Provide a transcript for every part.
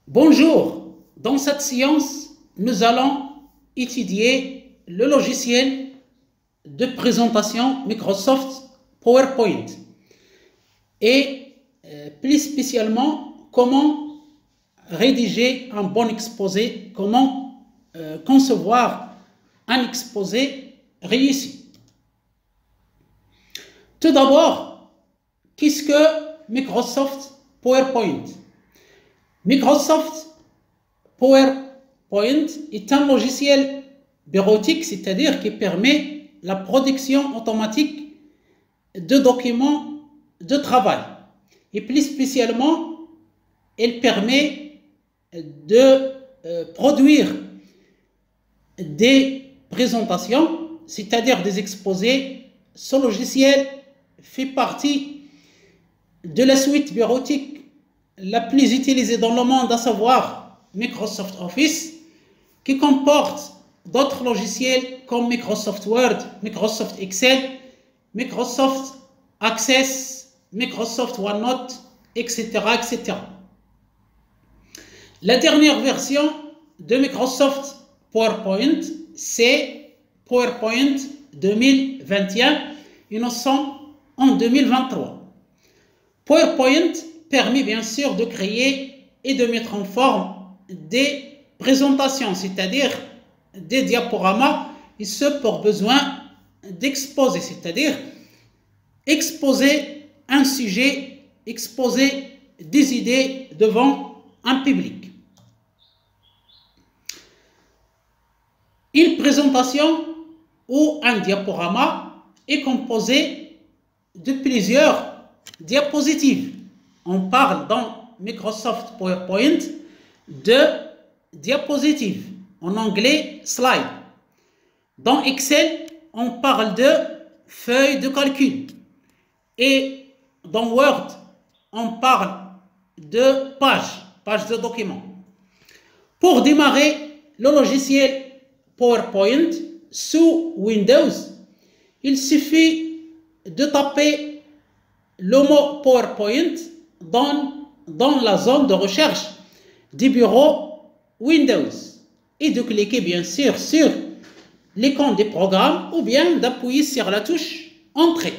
Bonjour, dans cette séance, nous allons étudier le logiciel de présentation Microsoft PowerPoint et plus spécialement comment rédiger un bon exposé, comment concevoir un exposé réussi. Tout d'abord, qu'est-ce que Microsoft PowerPoint? Microsoft PowerPoint est un logiciel bureautique, c'est-à-dire qui permet la production automatique de documents de travail. Et plus spécialement, elle permet de produire des présentations, c'est-à-dire des exposés. Ce logiciel fait partie de la suite bureautique la plus utilisée dans le monde, à savoir Microsoft Office, qui comporte d'autres logiciels comme Microsoft Word, Microsoft Excel, Microsoft Access, Microsoft OneNote, etc., etc. La dernière version de Microsoft PowerPoint, c'est PowerPoint 2021 et nous sommes en 2023. PowerPoint permet bien sûr de créer et de mettre en forme des présentations, c'est-à-dire des diaporamas, et ce pour besoin d'exposer, c'est-à-dire exposer un sujet, exposer des idées devant un public. Une présentation ou un diaporama est composé de plusieurs diapositives. On parle dans Microsoft PowerPoint de diapositives, en anglais slide. Dans Excel, on parle de feuilles de calcul. Et dans Word, on parle de pages de documents. Pour démarrer le logiciel PowerPoint sous Windows, il suffit de taper le mot PowerPoint dans la zone de recherche du bureau Windows et de cliquer bien sûr sur l'icône des programmes ou bien d'appuyer sur la touche Entrée.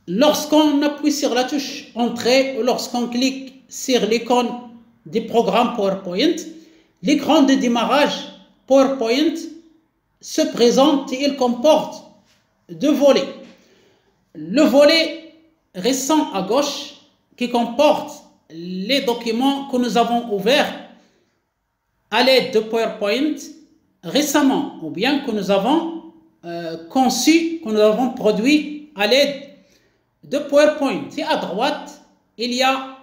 Lorsqu'on appuie sur la touche Entrée ou lorsqu'on clique sur l'icône des programmes PowerPoint, l'écran de démarrage PowerPoint se présente et il comporte deux volets. Le volet récent à gauche qui comporte les documents que nous avons ouverts à l'aide de PowerPoint récemment ou bien que nous avons conçus, que nous avons produits à l'aide de PowerPoint. Et à droite, il y a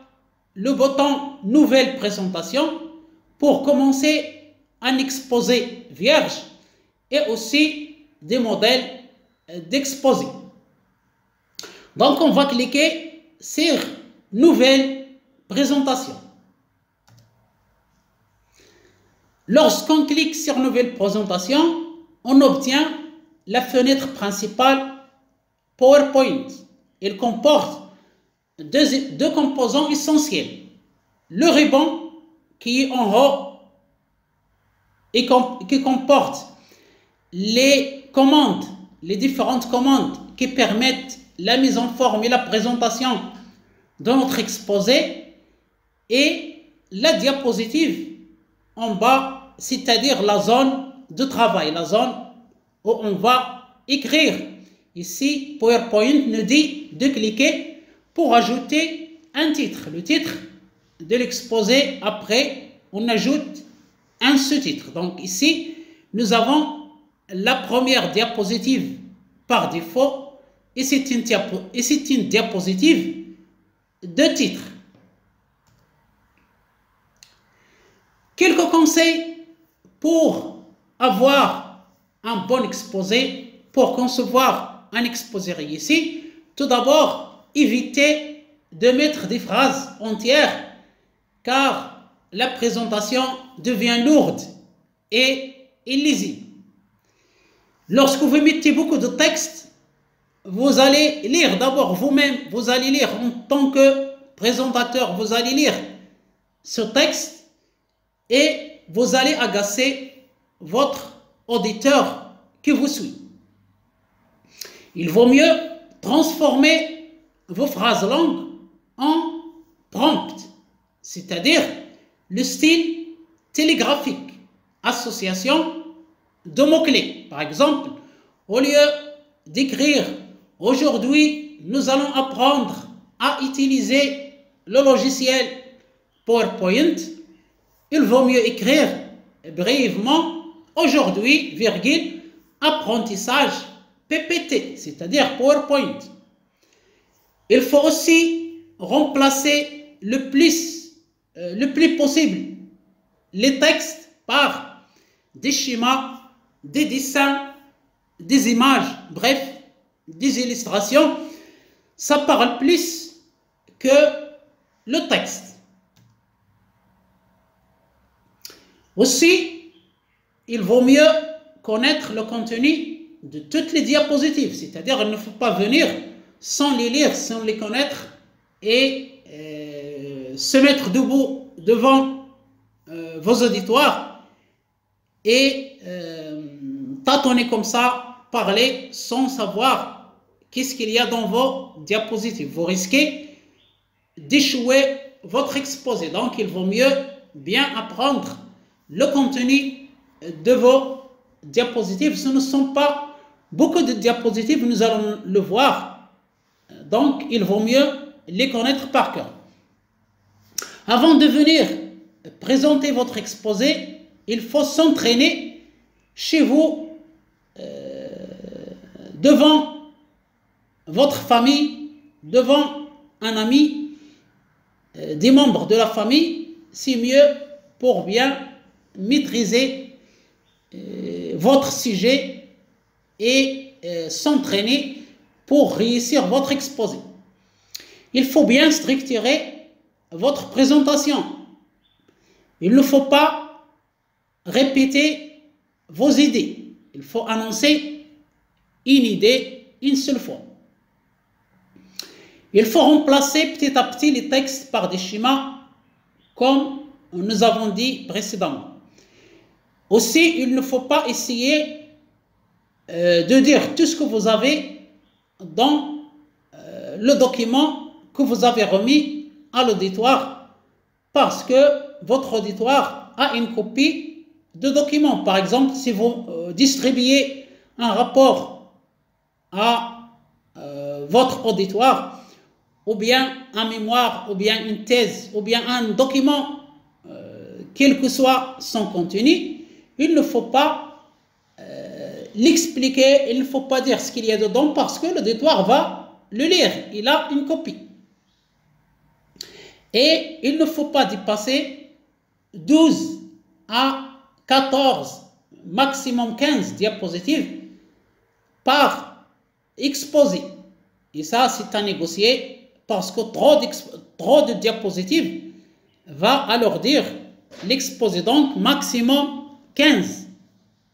le bouton Nouvelle présentation pour commencer un exposé vierge et aussi des modèles d'exposé. Donc, on va cliquer sur Nouvelle présentation. Lorsqu'on clique sur Nouvelle présentation, on obtient la fenêtre principale PowerPoint. Elle comporte deux composants essentiels. Le ruban qui est en haut et qui comporte les commandes, les différentes commandes qui permettent la mise en forme et la présentation de notre exposé, et la diapositive en bas, c'est-à-dire la zone de travail, la zone où on va écrire. Ici, PowerPoint nous dit de cliquer pour ajouter un titre, le titre de l'exposé. Après, on ajoute un sous-titre. Donc ici, nous avons la première diapositive par défaut et c'est une diapositive de titre. Quelques conseils pour avoir un bon exposé, pour concevoir un exposé réussi. Tout d'abord, évitez de mettre des phrases entières car la présentation devient lourde et illisible. Lorsque vous mettez beaucoup de texte, vous allez lire d'abord vous-même, vous allez lire en tant que présentateur, vous allez lire ce texte et vous allez agacer votre auditeur qui vous suit. Il vaut mieux transformer vos phrases longues en prompt, c'est-à-dire le style télégraphique, association de mots-clés. Par exemple, au lieu d'écrire « Aujourd'hui, nous allons apprendre à utiliser le logiciel PowerPoint », il vaut mieux écrire brièvement « Aujourd'hui, virgule, apprentissage PPT », c'est-à-dire PowerPoint. Il faut aussi remplacer le plus possible les textes par des schémas, des dessins, des images, bref, des illustrations. Ça parle plus que le texte. Aussi, il vaut mieux connaître le contenu de toutes les diapositives, c'est-à-dire il ne faut pas venir sans les lire, sans les connaître et se mettre debout devant vos auditoires et tâtonner comme ça, parler sans savoir qu'est-ce qu'il y a dans vos diapositives. Vous risquez d'échouer votre exposé. Donc, il vaut mieux bien apprendre le contenu de vos diapositives. Ce ne sont pas beaucoup de diapositives, nous allons le voir. Donc, il vaut mieux les connaître par cœur. Avant de venir présenter votre exposé, il faut s'entraîner chez vous, devant votre famille, devant un ami, des membres de la famille, c'est mieux pour bien maîtriser votre sujet et s'entraîner pour réussir votre exposé. Il faut bien structurer votre présentation. Il ne faut pas répéter vos idées. Il faut annoncer une idée une seule fois. Il faut remplacer petit à petit les textes par des schémas comme nous avons dit précédemment. Aussi, il ne faut pas essayer de dire tout ce que vous avez dans le document que vous avez remis à l'auditoire parce que votre auditoire a une copie de document. Par exemple, si vous distribuez un rapport à votre auditoire, ou bien un mémoire, ou bien une thèse, ou bien un document, quel que soit son contenu, il ne faut pas l'expliquer, il ne faut pas dire ce qu'il y a dedans parce que l'auditoire va le lire, il a une copie. Et il ne faut pas dépasser 12 à 14, maximum 15 diapositives par exposé. Et ça, c'est à négocier parce que trop de diapositives va alourdir l'exposé. Donc, maximum 15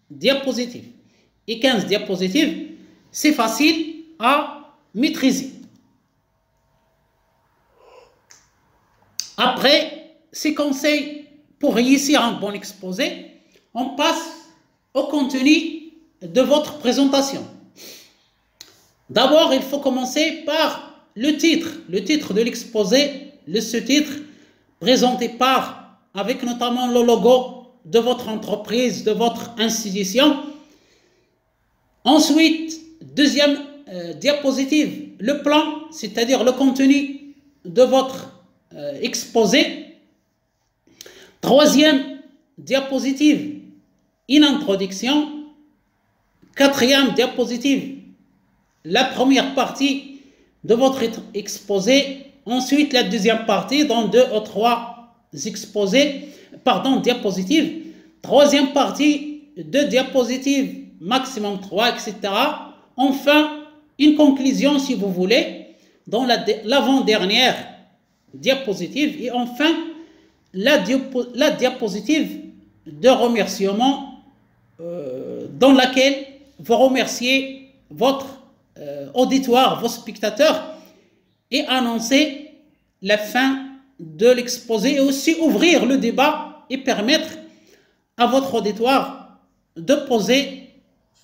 diapositives. Et 15 diapositives, c'est facile à maîtriser. Après ces conseils pour réussir un bon exposé, on passe au contenu de votre présentation. D'abord, il faut commencer par le titre de l'exposé, le sous-titre présenté avec notamment le logo de votre entreprise, de votre institution. Ensuite, deuxième diapositive, le plan, c'est-à-dire le contenu de votre exposé. Troisième diapositive, une introduction. Quatrième diapositive, la première partie de votre exposé. Ensuite, la deuxième partie dans 2 ou 3 diapositives. Troisième partie, 2 diapositives, maximum 3, etc. Enfin, une conclusion si vous voulez, dans l'avant-dernière diapositive. Et enfin, la diapositive de remerciement dans laquelle vous remerciez votre auditoire, vos spectateurs et annoncer la fin de l'exposé et aussi ouvrir le débat et permettre à votre auditoire de poser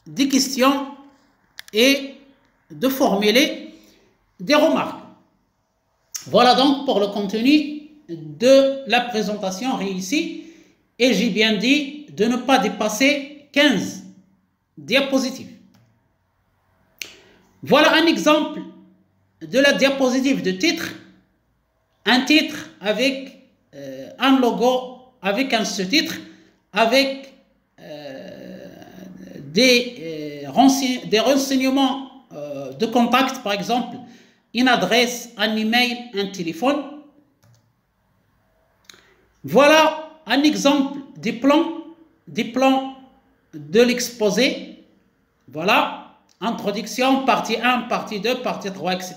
des questions et de formuler des remarques. Voilà donc pour le contenu de la présentation réussie et j'ai bien dit de ne pas dépasser 15 diapositives. Voilà un exemple de la diapositive de titre. Un titre avec un logo, avec un sous-titre, avec des renseignements de contact, par exemple, une adresse, un email, un téléphone. Voilà un exemple des plans de l'exposé. Voilà, introduction, partie 1, partie 2, partie 3, etc.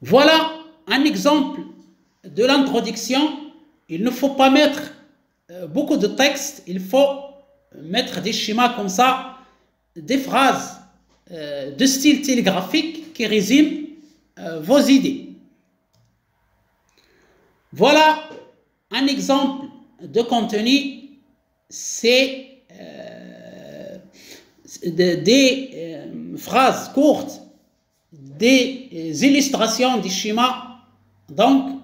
Voilà un exemple de l'introduction. Il ne faut pas mettre beaucoup de texte, il faut mettre des schémas comme ça, des phrases de style télégraphique qui résument vos idées. Voilà un exemple de contenu, c'est des phrases courtes, des illustrations, des schémas. Donc,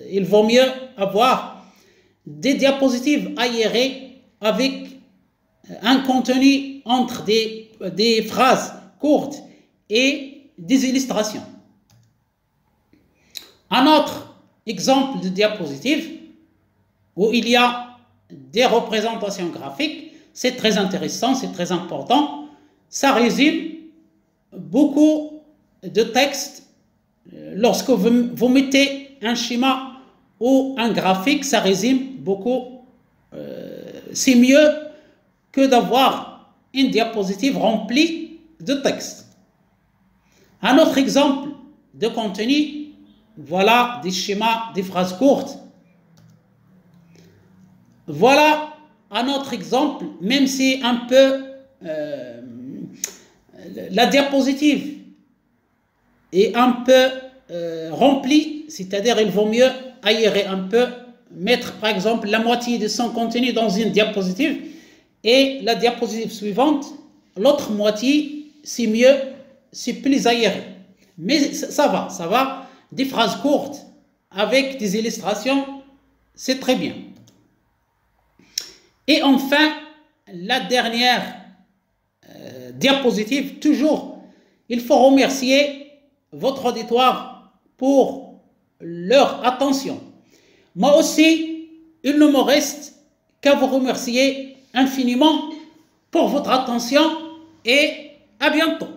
il vaut mieux avoir des diapositives aérées avec un contenu entre des phrases courtes et des illustrations. Un autre exemple de diapositive où il y a des représentations graphiques, c'est très intéressant, c'est très important. Ça résume beaucoup de textes. Lorsque vous mettez un schéma ou un graphique, ça résume beaucoup. C'est mieux que d'avoir une diapositive remplie de texte. Un autre exemple de contenu, voilà des schémas, des phrases courtes. Voilà un autre exemple, même si un peu la diapositive est un peu remplie, c'est-à-dire il vaut mieux aérer un peu, mettre par exemple la moitié de son contenu dans une diapositive et la diapositive suivante, l'autre moitié, c'est mieux, c'est plus aéré. Mais ça va, des phrases courtes avec des illustrations, c'est très bien. Et enfin, la dernière diapositive, toujours, il faut remercier votre auditoire pour leur attention. Moi aussi, il ne me reste qu'à vous remercier infiniment pour votre attention et à bientôt.